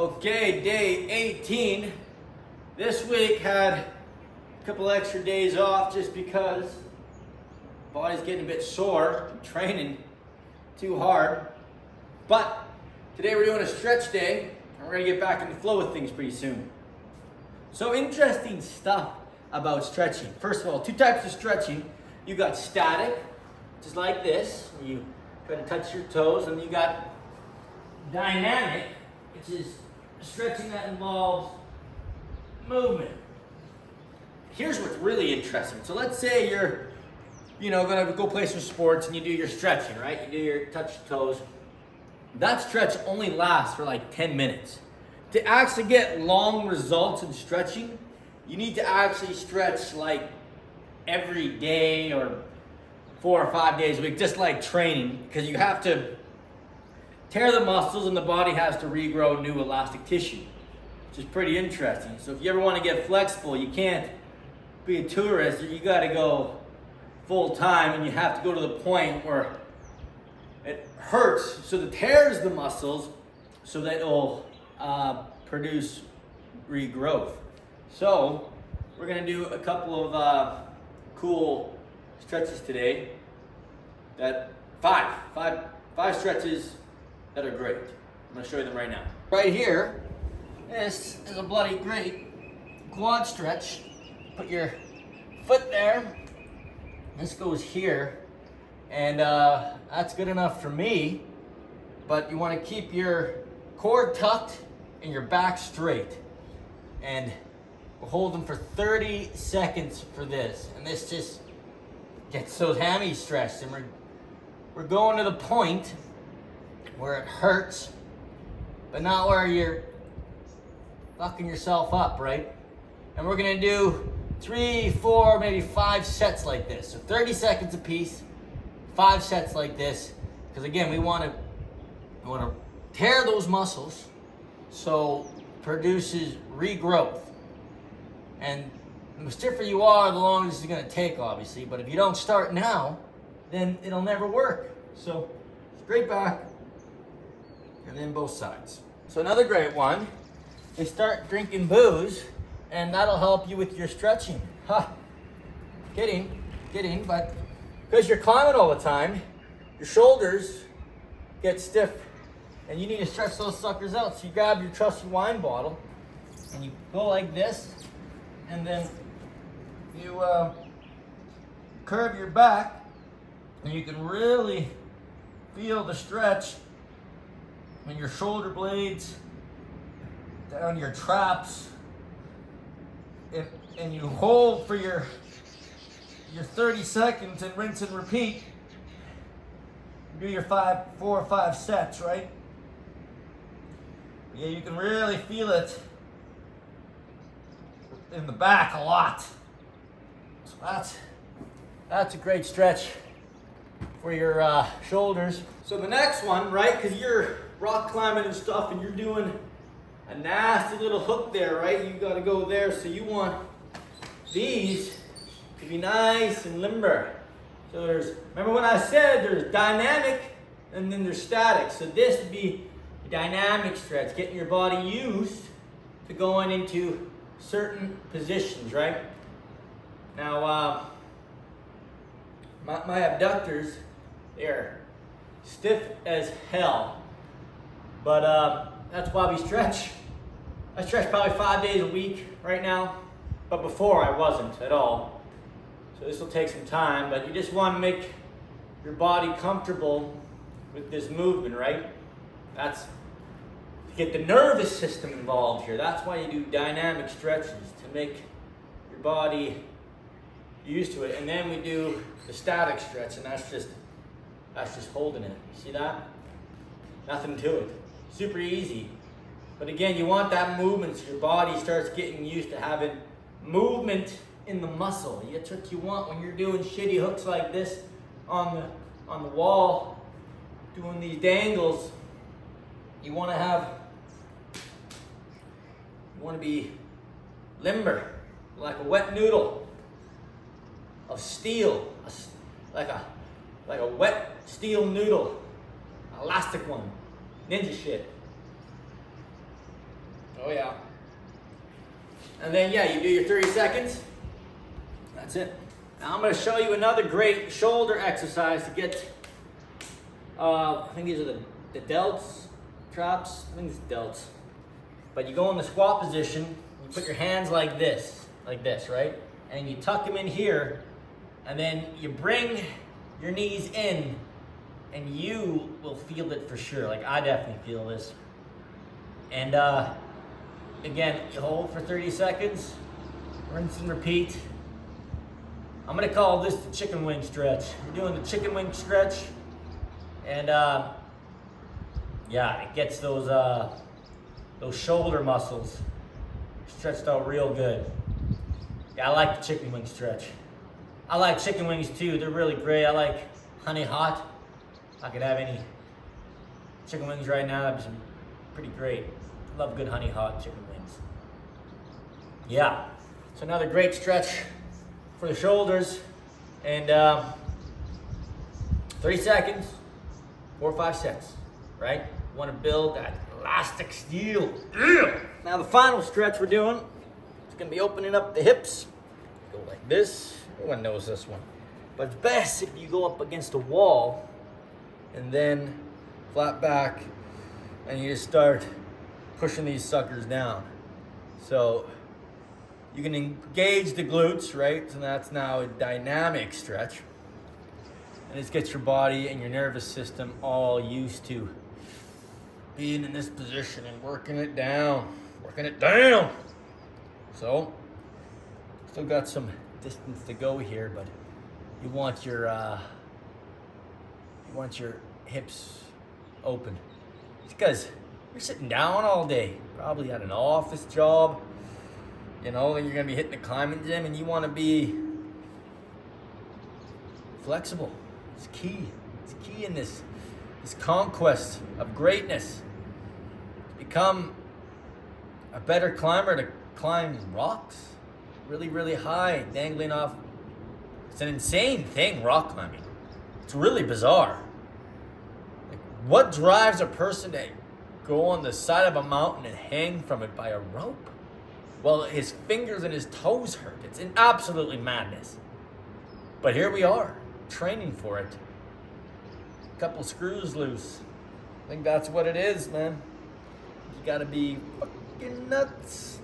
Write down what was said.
Okay, day 18. This week had a couple extra days off just because body's getting a bit sore. I'm training too hard. But today we're doing a stretch day and we're gonna get back in the flow of things pretty soon. So interesting stuff about stretching. First of all, two types of stretching. You got static, just like this. You try to touch your toes, and you got dynamic, which is stretching that involves movement. Here's what's really interesting. So let's say you're, gonna go play some sports and you do your stretching, right? You do your touch toes. That stretch only lasts for like 10 minutes. To actually get long results in stretching, you need to actually stretch like every day or 4 or 5 days a week, just like training, because you have to tear the muscles and the body has to regrow new elastic tissue, which is pretty interesting. So if you ever want to get flexible, you can't be a tourist. You got to go full time, and you have to go to the point where it hurts, so that tears the muscles, so that it'll produce regrowth. So we're gonna do a couple of cool stretches today. Five stretches that are great. I'm gonna show you them right now. Right here, this is a bloody great quad stretch. Put your foot there. This goes here, and that's good enough for me. But you want to keep your core tucked and your back straight. And we'll hold them for 30 seconds for this. And this just gets those hammies stretched. And we're going to the point where it hurts, but not where you're fucking yourself up, right? And we're gonna do 3, 4, maybe 5 sets like this. So 30 seconds a piece, 5 sets like this. Because again, we wanna tear those muscles so it produces regrowth. And the stiffer you are, the longer this is gonna take, obviously. But if you don't start now, then it'll never work. So straight back, and then both sides. So another great one is start drinking booze, and that'll help you with your stretching. Kidding, but because you're climbing all the time, your shoulders get stiff, and you need to stretch those suckers out. So you grab your trusty wine bottle, and you go like this, and then you curve your back, and you can really feel the stretch in your shoulder blades, down your traps, and you hold for your 30 seconds and rinse and repeat. Do your 4 or 5 sets, right? Yeah, you can really feel it in the back a lot. So that's a great stretch for your shoulders. So the next one, right, because you're rock climbing and stuff, and you're doing a nasty little hook there, right? You got to go there, so you want these to be nice and limber. So remember when I said there's dynamic and then there's static. So this would be a dynamic stretch, getting your body used to going into certain positions, right? Now, my abductors, they're stiff as hell. But that's why we stretch. I stretch probably 5 days a week right now, but before I wasn't at all. So this will take some time, but you just want to make your body comfortable with this movement, right? That's to get the nervous system involved here. That's why you do dynamic stretches, to make your body used to it. And then we do the static stretch, and that's just holding it. See that? Nothing to it. Super easy. But again, you want that movement so your body starts getting used to having movement in the muscle. That's what you want when you're doing shitty hooks like this on the wall, doing these dangles. You want to be limber, like a wet noodle of steel, like a wet steel noodle, elastic one. Ninja shit. Oh yeah. And then yeah, you do your 30 seconds. That's it. Now I'm going to show you another great shoulder exercise to get, I think these are the delts, traps, I think it's delts. But you go in the squat position, you put your hands like this, right? And you tuck them in here, and then you bring your knees in, and you will feel it for sure. Like I definitely feel this. And again, you hold for 30 seconds, rinse and repeat. I'm gonna call this the chicken wing stretch. You're doing the chicken wing stretch, and yeah, it gets those shoulder muscles stretched out real good. Yeah, I like the chicken wing stretch. I like chicken wings too. They're really great. I like honey hot. If I could have any chicken wings right now, that'd be pretty great. I love good honey hot chicken wings. Yeah, it's another great stretch for the shoulders, and 30 seconds, 4 or 5 sets, right? You want to build that elastic steel. Yeah. Now the final stretch we're doing, it's gonna be opening up the hips. Go like this. Everyone knows this one, but it's best if you go up against a wall and then flat back, and you just start pushing these suckers down. So you can engage the glutes, right? So that's now a dynamic stretch. And this gets your body and your nervous system all used to being in this position and working it down. So, still got some distance to go here, but you want your hips open. It's because you're sitting down all day, probably at an office job. You know, then you're gonna be hitting the climbing gym, and you want to be flexible. It's key. It's key in this conquest of greatness. Become a better climber to climb rocks really, really high, dangling off. It's an insane thing, rock climbing. It's really bizarre. Like, what drives a person to go on the side of a mountain and hang from it by a rope? Well, his fingers and his toes hurt. It's an absolutely madness. But here we are, training for it. A couple screws loose. I think that's what it is, man. You gotta be fucking nuts.